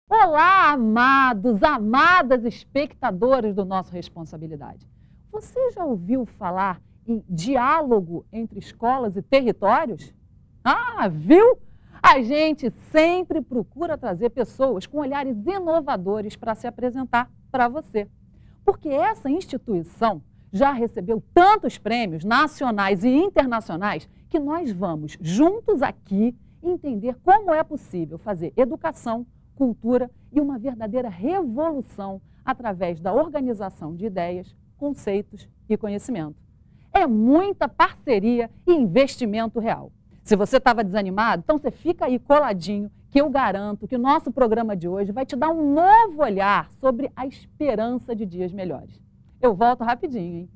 Olá, amados, amadas espectadores do nosso Responsabilidade. Você já ouviu falar em diálogo entre escolas e territórios? Ah, viu? A gente sempre procura trazer pessoas com olhares inovadores para se apresentar para você. Porque essa instituição já recebeu tantos prêmios nacionais e internacionais que nós vamos juntos aqui entender como é possível fazer educação, cultura e uma verdadeira revolução através da organização de ideias, conceitos e conhecimento. É muita parceria e investimento real. Se você estava desanimado, então você fica aí coladinho, que eu garanto que o nosso programa de hoje vai te dar um novo olhar sobre a esperança de dias melhores. Eu volto rapidinho, hein?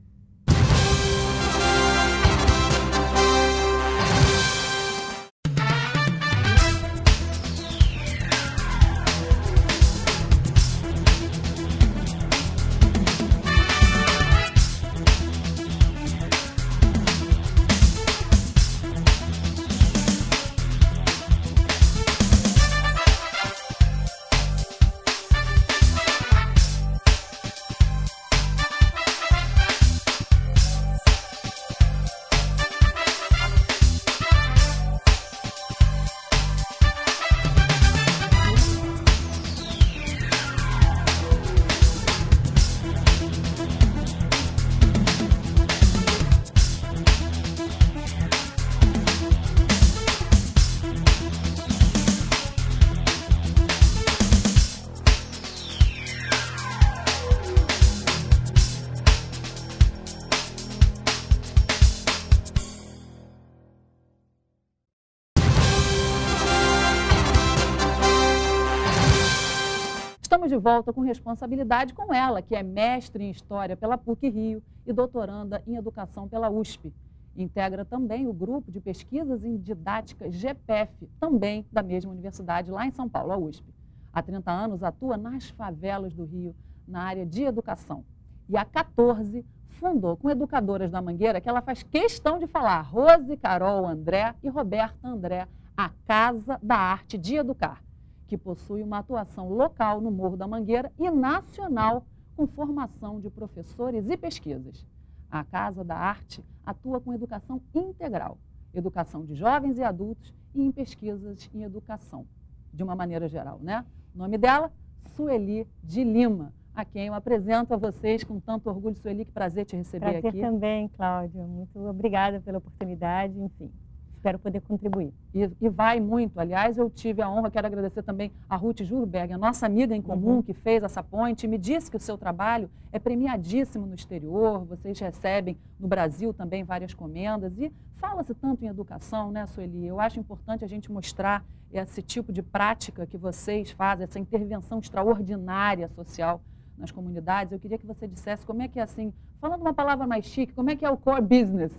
Estamos de volta com Responsabilidade com ela, que é mestre em História pela PUC-Rio e doutoranda em Educação pela USP. Integra também o grupo de pesquisas em didática GPEF, também da mesma universidade, lá em São Paulo, a USP. Há 30 anos atua nas favelas do Rio, na área de educação. E há 14 fundou com educadoras da Mangueira, que ela faz questão de falar, Rose, Carol, André e Roberta André, a Casa da Arte de Educar, que possui uma atuação local no Morro da Mangueira e nacional com formação de professores e pesquisas. A Casa da Arte atua com educação integral, educação de jovens e adultos e em pesquisas em educação, de uma maneira geral, né? O nome dela, Sueli de Lima, a quem eu apresento a vocês com tanto orgulho. Sueli, que prazer te receber aqui. Prazer também, Cláudia. Muito obrigada pela oportunidade, enfim. Espero poder contribuir. E vai muito. Aliás, eu tive a honra, quero agradecer também a Ruth Jurberg, a nossa amiga em comum, que fez essa ponte, e me disse que o seu trabalho é premiadíssimo no exterior, vocês recebem no Brasil também várias comendas, e fala-se tanto em educação, né, Sueli? Eu acho importante a gente mostrar esse tipo de prática que vocês fazem, essa intervenção extraordinária social nas comunidades. Eu queria que você dissesse como é que é assim, falando uma palavra mais chique, como é que é o core business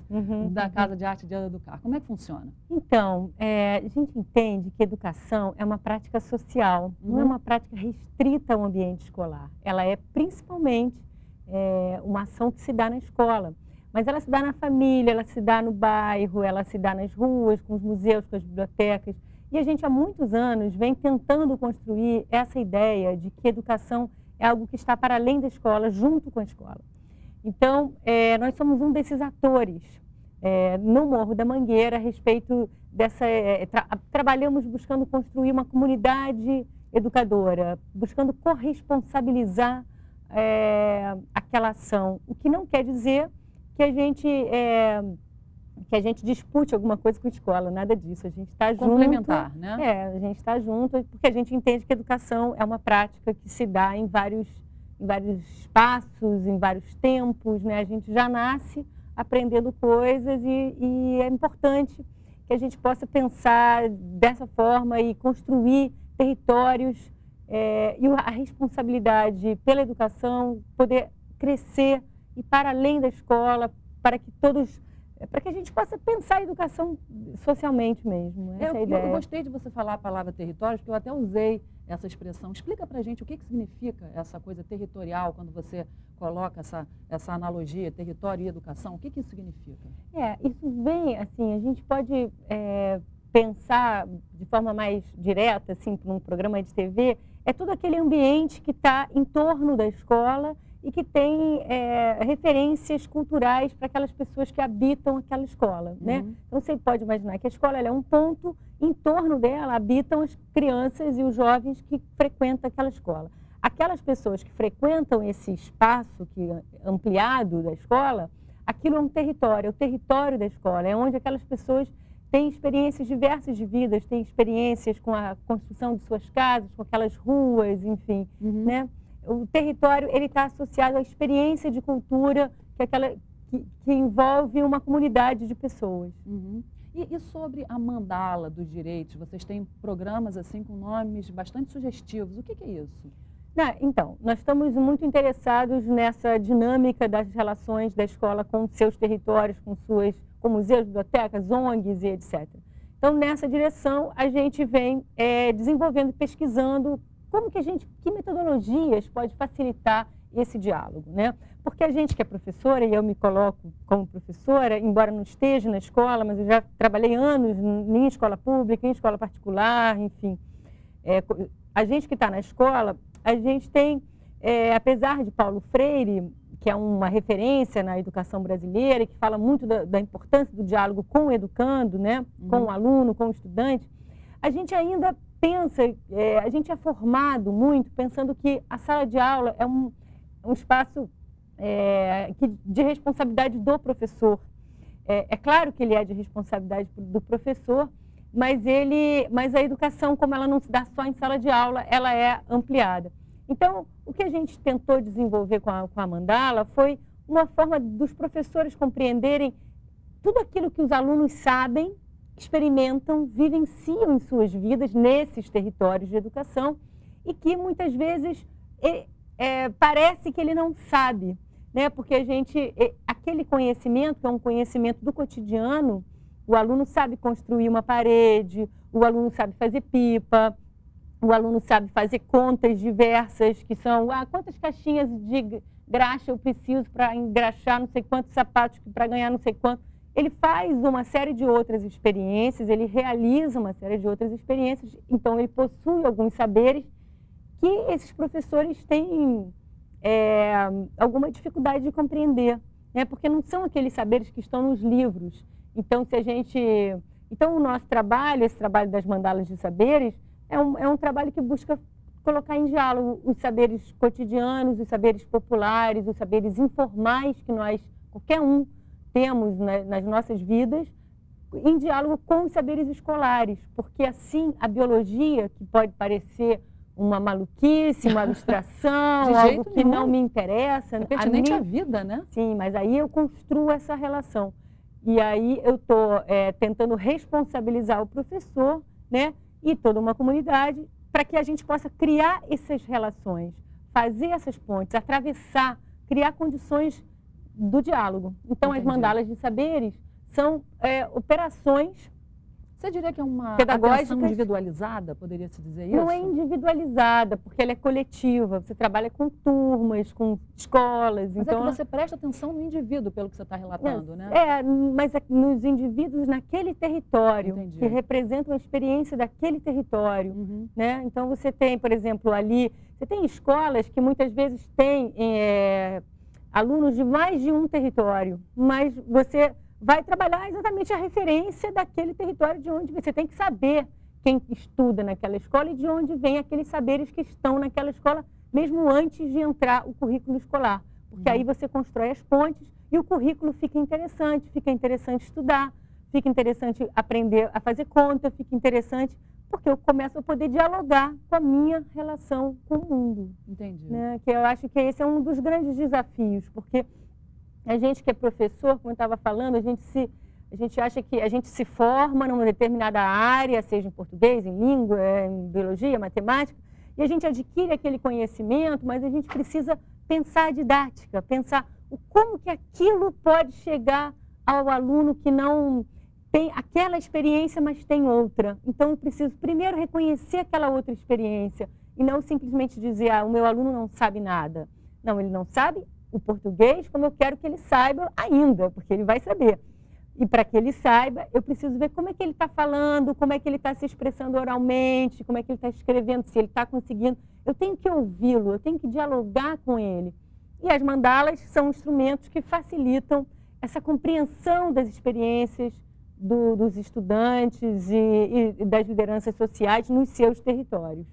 da Casa de Arte de Educar? Como é que funciona? Então, a gente entende que educação é uma prática social, não é uma prática restrita ao ambiente escolar. Ela é principalmente uma ação que se dá na escola, mas ela se dá na família, ela se dá no bairro, ela se dá nas ruas, com os museus, com as bibliotecas. E a gente há muitos anos vem tentando construir essa ideia de que educação é algo que está para além da escola, junto com a escola. Então, nós somos um desses atores no Morro da Mangueira a respeito dessa... trabalhamos buscando construir uma comunidade educadora, buscando corresponsabilizar aquela ação, o que não quer dizer que a gente dispute alguma coisa com a escola, nada disso. A gente está junto. Complementar, né? A gente está junto porque a gente entende que a educação é uma prática que se dá em vários espaços, em vários tempos, né? A gente já nasce aprendendo coisas e é importante que a gente possa pensar dessa forma e construir territórios e a responsabilidade pela educação poder crescer e para além da escola, para que a gente possa pensar a educação socialmente mesmo. Essa é a ideia. Eu gostei de você falar a palavra território, porque eu até usei essa expressão. Explica para a gente o que significa essa coisa territorial, quando você coloca essa analogia, território e educação. O que isso significa? Isso vem, assim, a gente pode pensar de forma mais direta, assim, para um programa de TV, é todo aquele ambiente que está em torno da escola e que tem referências culturais para aquelas pessoas que habitam aquela escola, né? Então, você pode imaginar que a escola ela é um ponto, em torno dela habitam as crianças e os jovens que frequentam aquela escola. Aquelas pessoas que frequentam esse espaço ampliado da escola, aquilo é um território, é o território da escola, é onde aquelas pessoas têm experiências diversas de vidas, têm experiências com a construção de suas casas, com aquelas ruas, enfim, né? O território ele está associado à experiência de cultura que envolve uma comunidade de pessoas. E sobre a mandala dos direitos, vocês têm programas assim com nomes bastante sugestivos. O que é isso? Então, nós estamos muito interessados nessa dinâmica das relações da escola com seus territórios, com museus, bibliotecas, ONGs e etc. Então, nessa direção, a gente vem desenvolvendo e pesquisando que metodologias pode facilitar esse diálogo, né? Porque a gente que é professora, e eu me coloco como professora, embora não esteja na escola, mas eu já trabalhei anos em escola pública, em escola particular, enfim. A gente que está na escola, a gente tem, apesar de Paulo Freire, que é uma referência na educação brasileira, e que fala muito da importância do diálogo com o educando, né? Com o aluno, com o estudante, a gente ainda pensa, a gente é formado muito pensando que a sala de aula é um espaço de responsabilidade do professor. É claro que ele é de responsabilidade do professor, mas a educação, como ela não se dá só em sala de aula, ela é ampliada. Então, o que a gente tentou desenvolver com a mandala foi uma forma dos professores compreenderem tudo aquilo que os alunos sabem, experimentam, vivenciam em suas vidas nesses territórios de educação e que muitas vezes parece que ele não sabe, né? Porque aquele conhecimento, que é um conhecimento do cotidiano, o aluno sabe construir uma parede, o aluno sabe fazer pipa, o aluno sabe fazer contas diversas, que são quantas caixinhas de graxa eu preciso para engraxar não sei quantos sapatos para ganhar não sei quanto. Ele faz uma série de outras experiências, ele realiza uma série de outras experiências, então ele possui alguns saberes que esses professores têm alguma dificuldade de compreender, né? Porque não são aqueles saberes que estão nos livros. Então, o nosso trabalho, esse trabalho das mandalas de saberes, é um trabalho que busca colocar em diálogo os saberes cotidianos, os saberes populares, os saberes informais que qualquer um, temos nas nossas vidas, em diálogo com os saberes escolares, porque assim a biologia, que pode parecer uma maluquice, uma abstração, algo que não me interessa. É pertinente à vida, né? Sim, mas aí eu construo essa relação. E aí eu estou tentando responsabilizar o professor, né, e toda uma comunidade para que a gente possa criar essas relações, fazer essas pontes, atravessar, criar condições do diálogo. Então, as mandalas de saberes são operações. Você diria que é uma pedagógica individualizada, poderia se dizer isso? Não é individualizada, porque ela é coletiva. Você trabalha com turmas, com escolas. Mas então, é que você presta atenção no indivíduo, pelo que você está relatando, né? Mas nos indivíduos naquele território, Entendi. Que representam a experiência daquele território. Né? Então, você tem, por exemplo, você tem escolas que muitas vezes têm alunos de mais de um território, mas você vai trabalhar exatamente a referência daquele território de onde você tem que saber quem estuda naquela escola e de onde vem aqueles saberes que estão naquela escola, mesmo antes de entrar o currículo escolar. Porque aí você constrói as pontes e o currículo fica interessante estudar, fica interessante aprender a fazer conta, fica interessante porque eu começo a poder dialogar com a minha relação com o mundo. Entendi. Né? Que eu acho que esse é um dos grandes desafios, porque a gente que é professor, como eu estava falando, a gente acha que a gente se forma numa determinada área, seja em português, em língua, em biologia, matemática, e a gente adquire aquele conhecimento, mas a gente precisa pensar a didática, pensar como que aquilo pode chegar ao aluno que não tem aquela experiência, mas tem outra. Então, eu preciso primeiro reconhecer aquela outra experiência e não simplesmente dizer, o meu aluno não sabe nada. Não, ele não sabe o português como eu quero que ele saiba ainda, porque ele vai saber. E para que ele saiba, eu preciso ver como é que ele está falando, como é que ele está se expressando oralmente, como é que ele está escrevendo, se ele está conseguindo. Eu tenho que ouvi-lo, eu tenho que dialogar com ele. E as mandalas são instrumentos que facilitam essa compreensão das experiências dos estudantes e das lideranças sociais nos seus territórios.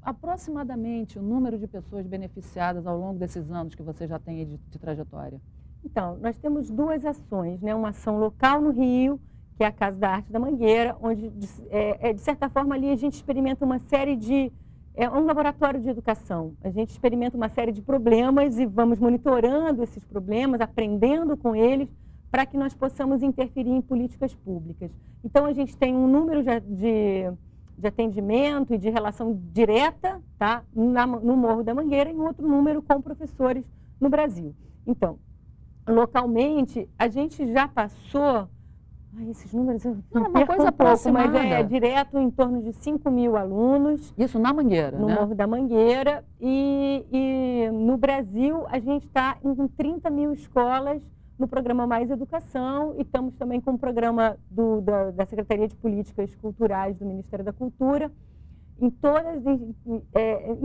Aproximadamente o número de pessoas beneficiadas ao longo desses anos que você já tem de trajetória? Então, nós temos duas ações, né? Uma ação local no Rio, que é a Casa da Arte da Mangueira, onde, de certa forma, ali a gente experimenta uma série de... É um laboratório de educação. A gente experimenta uma série de problemas e vamos monitorando esses problemas, aprendendo com eles, para que nós possamos interferir em políticas públicas. Então, a gente tem um número de atendimento e de relação direta, tá? No Morro da Mangueira, e um outro número com professores no Brasil. Então, localmente, a gente já passou... esses números eu uma coisa aproximada, mas é direto em torno de 5.000 alunos. Isso na Mangueira, no né? Morro da Mangueira. E no Brasil, a gente está em 30.000 escolas no programa Mais Educação, e estamos também com o programa da Secretaria de Políticas Culturais do Ministério da Cultura, em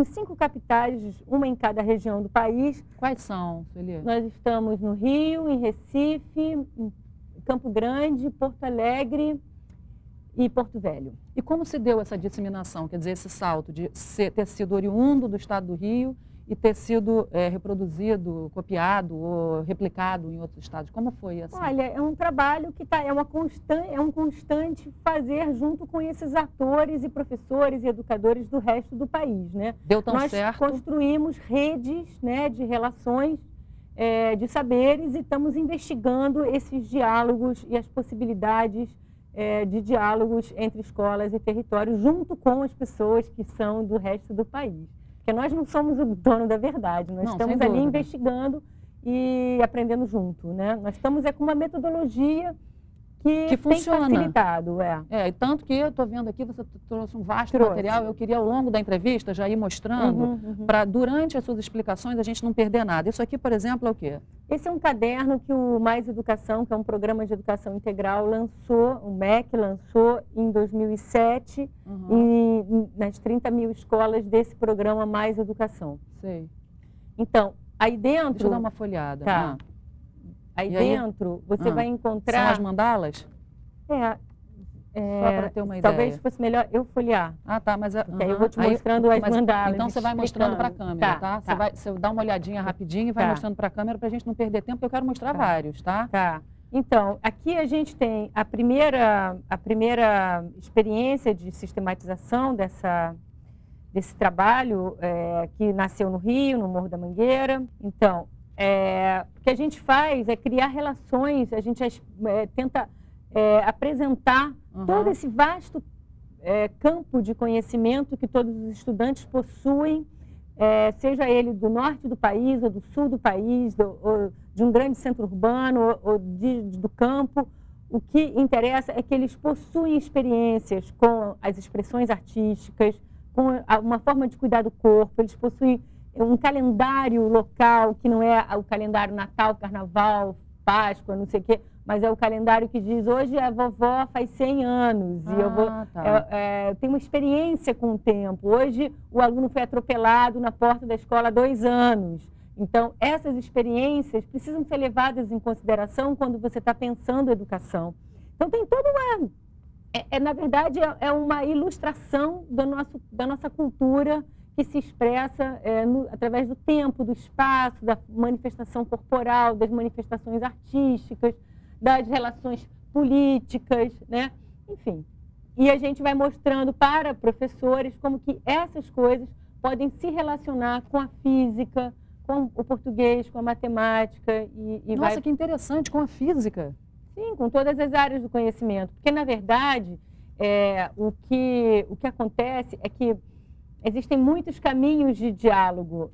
5 capitais, uma em cada região do país. Quais são, Sueli? Nós estamos no Rio, em Recife, em Campo Grande, Porto Alegre e Porto Velho. E como se deu essa disseminação, quer dizer, esse salto de ter sido oriundo do estado do Rio e ter sido reproduzido, copiado ou replicado em outros estados? Como foi assim? Olha, é um trabalho que é um constante fazer junto com esses atores e professores e educadores do resto do país, né? Deu tão certo? Nós construímos redes, né, de relações, de saberes, e estamos investigando esses diálogos e as possibilidades de diálogos entre escolas e territórios, junto com as pessoas que são do resto do país. Porque nós não somos o dono da verdade, nós estamos ali investigando e aprendendo junto, né? Nós estamos com uma metodologia que funciona. Tem facilitado. E tanto que eu estou vendo aqui, você trouxe um vasto material, eu queria ao longo da entrevista já ir mostrando, para durante as suas explicações a gente não perder nada. Isso aqui, por exemplo, é o quê? Esse é um caderno que o Mais Educação, que é um programa de educação integral, lançou, o MEC lançou em 2007, nas 30.000 escolas desse programa Mais Educação. Sei. Então, aí dentro... Deixa eu dar uma folhada. Tá. Aí dentro você vai encontrar... São as mandalas? Só para ter uma ideia. Talvez fosse melhor eu folhear. Ah, tá, mas... Aí eu vou te mostrando as mandalas. Então você vai mostrando para a câmera, tá? Você dá uma olhadinha rapidinho e vai mostrando para a câmera para a gente não perder tempo, porque eu quero mostrar vários, tá? Tá. Então, aqui a gente tem a primeira experiência de sistematização desse trabalho que nasceu no Rio, no Morro da Mangueira. Então, o que a gente faz é criar relações, a gente tenta apresentar todo esse vasto campo de conhecimento que todos os estudantes possuem, seja ele do norte do país ou do sul do país, ou de um grande centro urbano ou do campo. O que interessa é que eles possuem experiências com as expressões artísticas, com uma forma de cuidar do corpo, eles possuem um calendário local, que não é o calendário Natal, Carnaval, Páscoa, não sei o quê, mas é o calendário que diz, hoje a vovó faz 100 anos, e eu tenho uma experiência com o tempo. Hoje o aluno foi atropelado na porta da escola há 2 anos. Então, essas experiências precisam ser levadas em consideração quando você está pensando em educação. Então, tem toda uma... na verdade, é uma ilustração da nossa cultura, que se expressa através do tempo, do espaço, da manifestação corporal, das manifestações artísticas, das relações políticas, né? Enfim. E a gente vai mostrando para professores como que essas coisas podem se relacionar com a física, com o português, com a matemática. Nossa, que interessante, com a física. Sim, com todas as áreas do conhecimento. Porque, na verdade, o que acontece é que existem muitos caminhos de diálogo,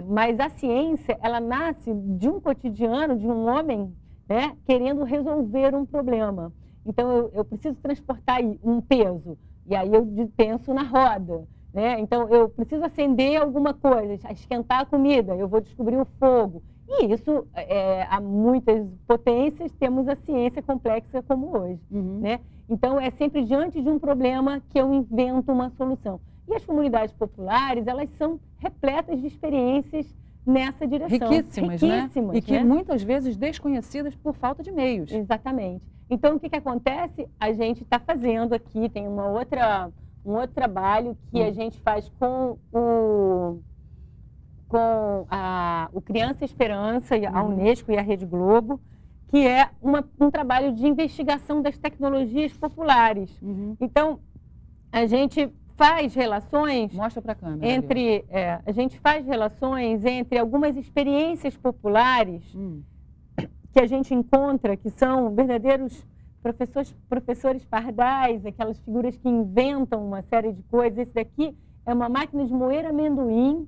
mas a ciência, ela nasce de um cotidiano, de um homem, né, querendo resolver um problema. Então, eu preciso transportar um peso, e aí eu penso na roda, né? Então, eu preciso acender alguma coisa, esquentar a comida, eu vou descobrir o fogo. E isso, há muitas potências, temos a ciência complexa como hoje, né? Então, é sempre diante de um problema que eu invento uma solução. E as comunidades populares, elas são repletas de experiências nessa direção. Riquíssimas, né? E que muitas vezes desconhecidas por falta de meios. Exatamente. Então, o que acontece? A gente está fazendo aqui, tem um outro trabalho que a gente faz com o Criança Esperança, a Unesco e a Rede Globo, que é um trabalho de investigação das tecnologias populares. Então, a gente faz relações... Mostra para a câmera. A gente faz relações entre algumas experiências populares que a gente encontra, que são verdadeiros professores pardais, aquelas figuras que inventam uma série de coisas. Esse daqui é uma máquina de moer amendoim.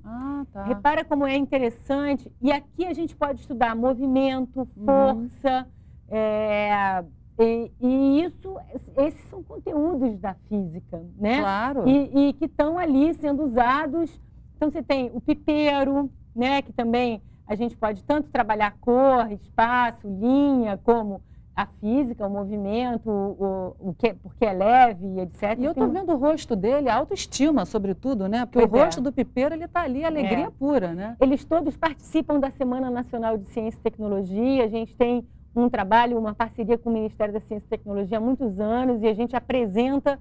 Tá. Repara como é interessante. E aqui a gente pode estudar movimento, força, e esses são conteúdos da física, né? Claro. E que estão ali sendo usados. Então, você tem o pipeiro, né? Que também a gente pode tanto trabalhar cor, espaço, linha, como a física, o movimento, porque é leve, etc. E eu estou vendo o rosto dele, a autoestima, sobretudo, né? Porque o rosto do pipeiro, ele está ali, alegria pura, né? Eles todos participam da Semana Nacional de Ciência e Tecnologia. A gente tem um trabalho, uma parceria com o Ministério da Ciência e Tecnologia há muitos anos, e a gente apresenta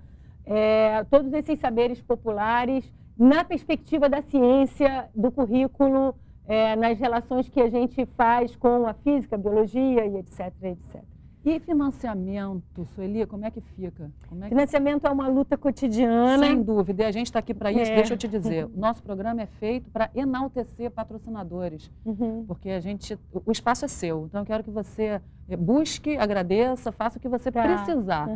todos esses saberes populares na perspectiva da ciência, do currículo, nas relações que a gente faz com a física, a biologia e etc, etc. E financiamento, Sueli, como é que fica? Financiamento é uma luta cotidiana. Sem dúvida, e a gente está aqui para isso. Deixa eu te dizer, o nosso programa é feito para enaltecer patrocinadores, porque o espaço é seu, então eu quero que você busque, agradeça, faça o que você precisar.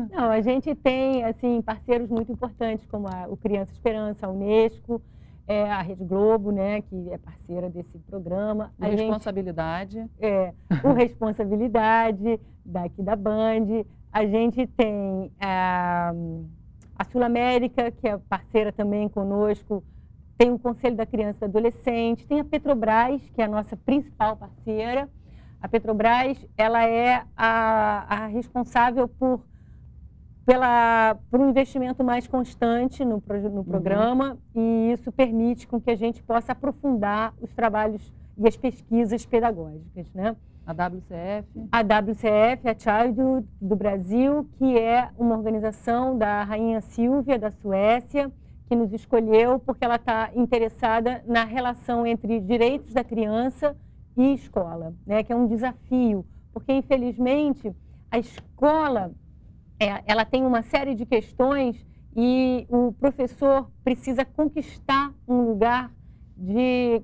Não, a gente tem assim, parceiros muito importantes, como o Criança Esperança, a Unesco, a Rede Globo, né, que é parceira desse programa. O Responsabilidade. O Responsabilidade, daqui da Band. A gente tem a Sul América, que é parceira também conosco. Tem o Conselho da Criança e do Adolescente. Tem a Petrobras, que é a nossa principal parceira. A Petrobras, ela é a responsável por um investimento mais constante no programa, e isso permite com que a gente possa aprofundar os trabalhos e as pesquisas pedagógicas, né? A WCF? A WCF, a Child do Brasil, que é uma organização da Rainha Silvia, da Suécia, que nos escolheu porque ela está interessada na relação entre direitos da criança e escola, né? Que é um desafio, porque infelizmente a escola ela tem uma série de questões e o professor precisa conquistar um lugar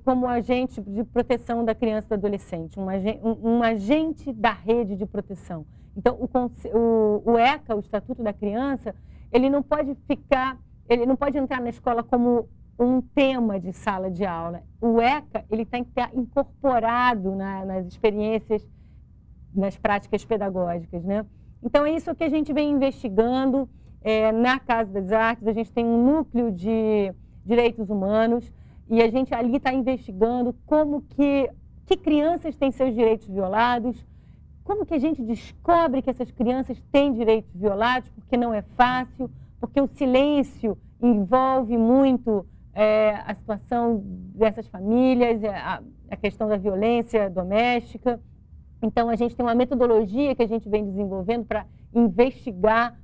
como agente de proteção da criança e do adolescente, um agente da rede de proteção. Então, o ECA, o Estatuto da Criança, ele não pode entrar na escola como um tema de sala de aula. O ECA, ele tem que estar incorporado nas experiências, nas práticas pedagógicas, né? Então, é isso que a gente vem investigando na Casa das Artes. A gente tem um núcleo de direitos humanos e a gente ali está investigando como que crianças têm seus direitos violados, como que a gente descobre que essas crianças têm direitos violados, porque não é fácil, porque o silêncio envolve muito a situação dessas famílias, a questão da violência doméstica. Então, a gente tem uma metodologia que a gente vem desenvolvendo para investigar,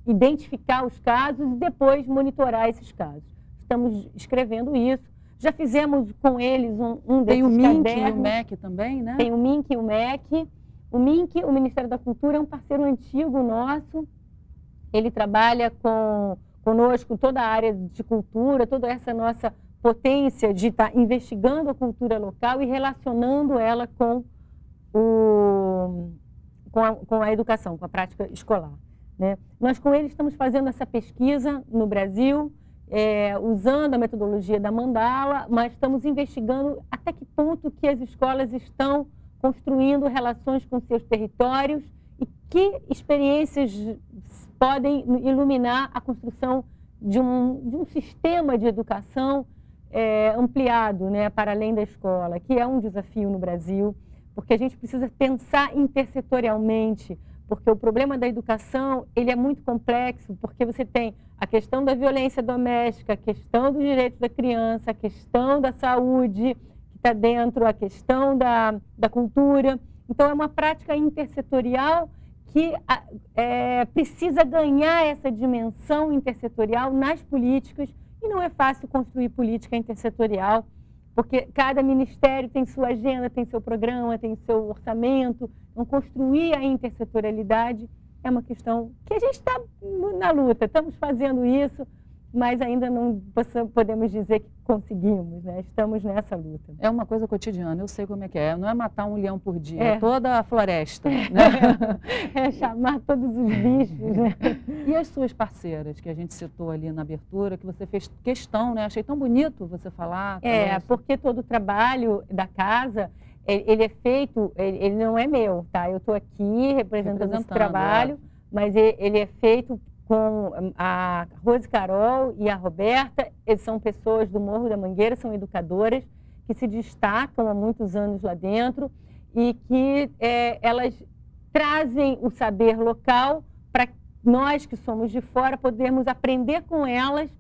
identificar os casos e depois monitorar esses casos. Estamos escrevendo isso. Já fizemos com eles um desses cadernos. Tem o MINC e o MEC também, né? Tem o MINC e o MEC. O MINC, o Ministério da Cultura, é um parceiro antigo nosso. Ele trabalha conosco toda a área de cultura, toda essa nossa potência de estar investigando a cultura local e relacionando ela com a educação, com a prática escolar, né? Nós com eles estamos fazendo essa pesquisa no Brasil, usando a metodologia da Mandala, mas estamos investigando até que ponto que as escolas estão construindo relações com seus territórios e que experiências podem iluminar a construção de um sistema de educação ampliado, né, para além da escola, que é um desafio no Brasil, porque a gente precisa pensar intersetorialmente, porque o problema da educação ele é muito complexo, porque você tem a questão da violência doméstica, a questão dos direitos da criança, a questão da saúde, que está dentro, a questão da cultura. Então, é uma prática intersetorial que precisa ganhar essa dimensão intersetorial nas políticas, e não é fácil construir política intersetorial, porque cada ministério tem sua agenda, tem seu programa, tem seu orçamento. Então, construir a intersetorialidade é uma questão que a gente está na luta, estamos fazendo isso, mas ainda não podemos dizer que conseguimos, né? Estamos nessa luta. É uma coisa cotidiana, eu sei como é que é. Não é matar um leão por dia, é toda a floresta. Né? É chamar todos os bichos. Né? E as suas parceiras, que a gente citou ali na abertura, que você fez questão, né? Achei tão bonito você falar. Porque todo o trabalho da casa, ele é feito, ele não é meu, tá? Eu estou aqui representando esse trabalho, mas ele é feito com a Rose Carol e a Roberta. Eles são pessoas do Morro da Mangueira, são educadoras que se destacam há muitos anos lá dentro e que elas trazem o saber local para nós que somos de fora podermos aprender com elas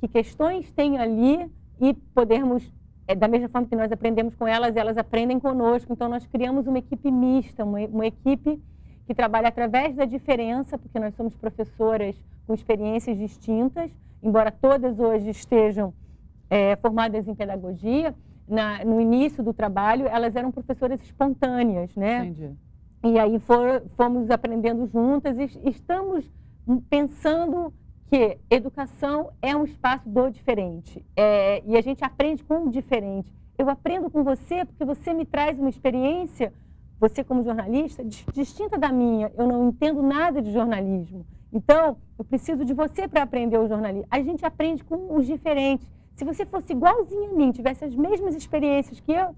que questões tem ali e podermos, da mesma forma que nós aprendemos com elas, elas aprendem conosco. Então, nós criamos uma equipe mista, uma equipe que trabalha através da diferença, porque nós somos professoras com experiências distintas, embora todas hoje estejam formadas em pedagogia. No início do trabalho, elas eram professoras espontâneas, né? Entendi. E aí fomos aprendendo juntas e estamos pensando que educação é um espaço do diferente. E a gente aprende com o diferente. Eu aprendo com você porque você me traz uma experiência, você como jornalista, distinta da minha. Eu não entendo nada de jornalismo. Então, eu preciso de você para aprender o jornalismo. A gente aprende com os diferentes. Se você fosse igualzinho a mim, tivesse as mesmas experiências que eu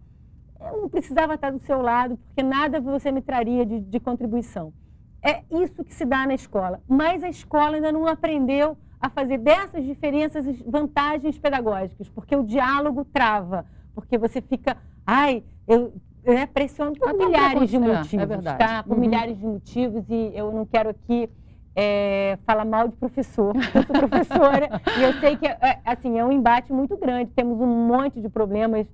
não precisava estar do seu lado, porque nada você me traria de contribuição. É isso que se dá na escola. Mas a escola ainda não aprendeu a fazer dessas diferenças vantagens pedagógicas, porque o diálogo trava, porque você fica, eu pressiono por milhares de motivos, é verdade. Tá? Por milhares de motivos, e eu não quero aqui falar mal de professor. Eu sou professora e eu sei que assim, é um embate muito grande. Temos um monte de problemas,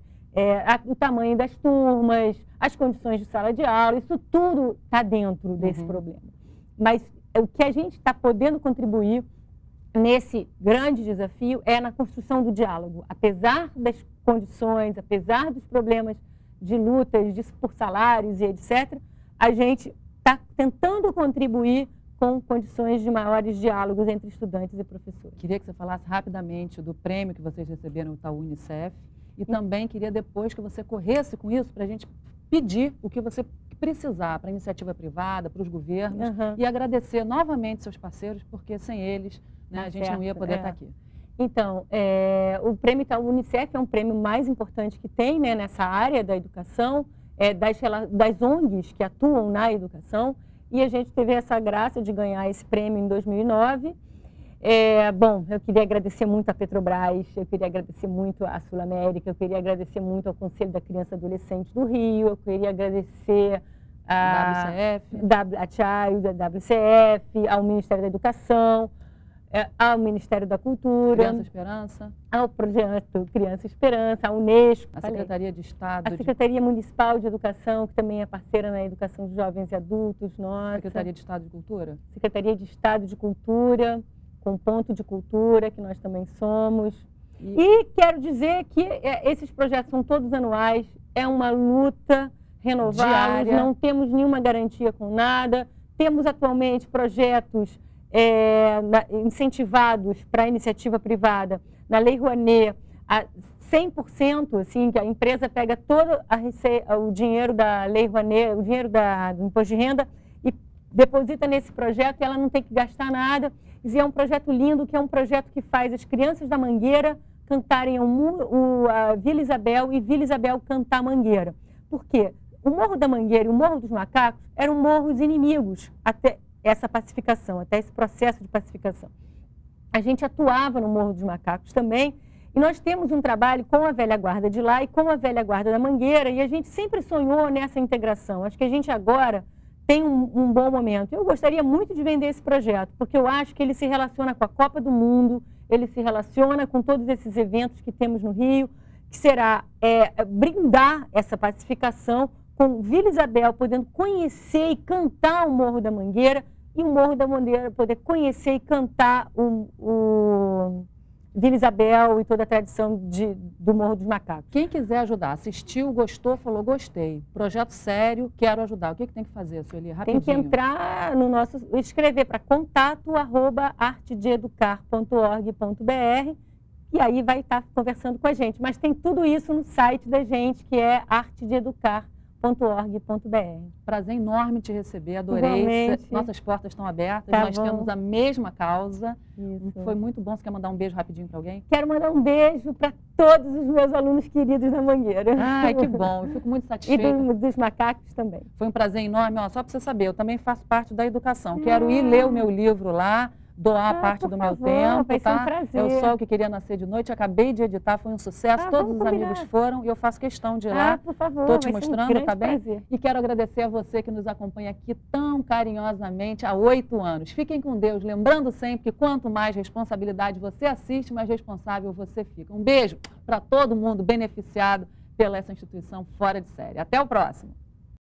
o tamanho das turmas, as condições de sala de aula, isso tudo está dentro desse problema. Mas o que a gente está podendo contribuir nesse grande desafio é na construção do diálogo. Apesar das condições, apesar dos problemas de lutas por salários e etc., a gente está tentando contribuir com condições de maiores diálogos entre estudantes e professores. Queria que você falasse rapidamente do prêmio que vocês receberam no Itaú Unicef e também queria depois que você corresse com isso para a gente pedir o que você precisar para a iniciativa privada, para os governos e agradecer novamente seus parceiros, porque sem eles, né, a gente não ia poder estar aqui. Então, o prêmio Itaú Unicef é um prêmio mais importante que tem, né, nessa área da educação, das ONGs que atuam na educação, e a gente teve essa graça de ganhar esse prêmio em 2009. Bom, eu queria agradecer muito a Petrobras, eu queria agradecer muito à Sul América, eu queria agradecer muito ao Conselho da Criança e Adolescente do Rio, eu queria agradecer a Child, a WCF, ao Ministério da Educação, ao Ministério da Cultura, Criança Esperança, ao projeto Criança Esperança, à Unesco, a Secretaria de Estado, a Secretaria Municipal de Educação, que também é parceira na educação de jovens e adultos, nossa. Secretaria de Estado de Cultura, Secretaria de Estado de Cultura, com ponto de cultura, que nós também somos. E quero dizer que esses projetos são todos anuais, é uma luta renová-los, não temos nenhuma garantia com nada. Temos atualmente projetos incentivados para a iniciativa privada, na Lei Rouanet, a 100%, assim, que a empresa pega todo o dinheiro da Lei Rouanet, o dinheiro do Imposto de Renda, e deposita nesse projeto e ela não tem que gastar nada. E é um projeto lindo, que é um projeto que faz as crianças da Mangueira cantarem a Vila Isabel e Vila Isabel cantar Mangueira. Por quê? O Morro da Mangueira e o Morro dos Macacos eram morros inimigos até essa pacificação, até esse processo de pacificação. A gente atuava no Morro dos Macacos também E nós temos um trabalho com a velha guarda de lá e com a velha guarda da Mangueira, e a gente sempre sonhou nessa integração. Acho que a gente agora tem um bom momento. Eu gostaria muito de vender esse projeto, porque eu acho que ele se relaciona com a Copa do Mundo, ele se relaciona com todos esses eventos que temos no Rio, que será brindar essa pacificação com Vila Isabel podendo conhecer e cantar o Morro da Mangueira, e o Morro da Mangueira poder conhecer e cantar o Vila Isabel e toda a tradição do Morro dos Macacos. Quem quiser ajudar, assistiu, gostou, falou gostei. Projeto sério, quero ajudar. O que tem que fazer, Sueli? Rapidinho. Tem que entrar no nosso, escrever para contato@artedeeducar.org.br e aí vai estar conversando com a gente. Mas tem tudo isso no site da gente, que é artedeeducar.org.br. Prazer enorme te receber, adorei. Igualmente. Nossas portas estão abertas, Tá nós bom. temos a mesma causa. Isso. Foi muito bom. Você quer mandar um beijo rapidinho para alguém? Quero mandar um beijo para todos os meus alunos queridos da Mangueira. Ai, que bom. Eu fico muito E satisfeita. dos macacos também. Foi um prazer enorme. Ó, só para você saber, eu também faço parte da educação. Quero ir ler o meu livro lá, doar parte por do meu favor, tempo, vai ser um tá? prazer. É o Sol que Queria Nascer de Noite. Acabei de editar, foi um sucesso. Todos vamos os amigos combinar. foram e eu faço questão de ir lá. Por favor, Estou te vai ser um mostrando, grande tá bem? prazer. E quero agradecer a você que nos acompanha aqui tão carinhosamente há 8 anos. Fiquem com Deus, lembrando sempre que quanto mais responsabilidade você assiste, mais responsável você fica. Um beijo para todo mundo beneficiado pela essa instituição fora de série. Até o próximo.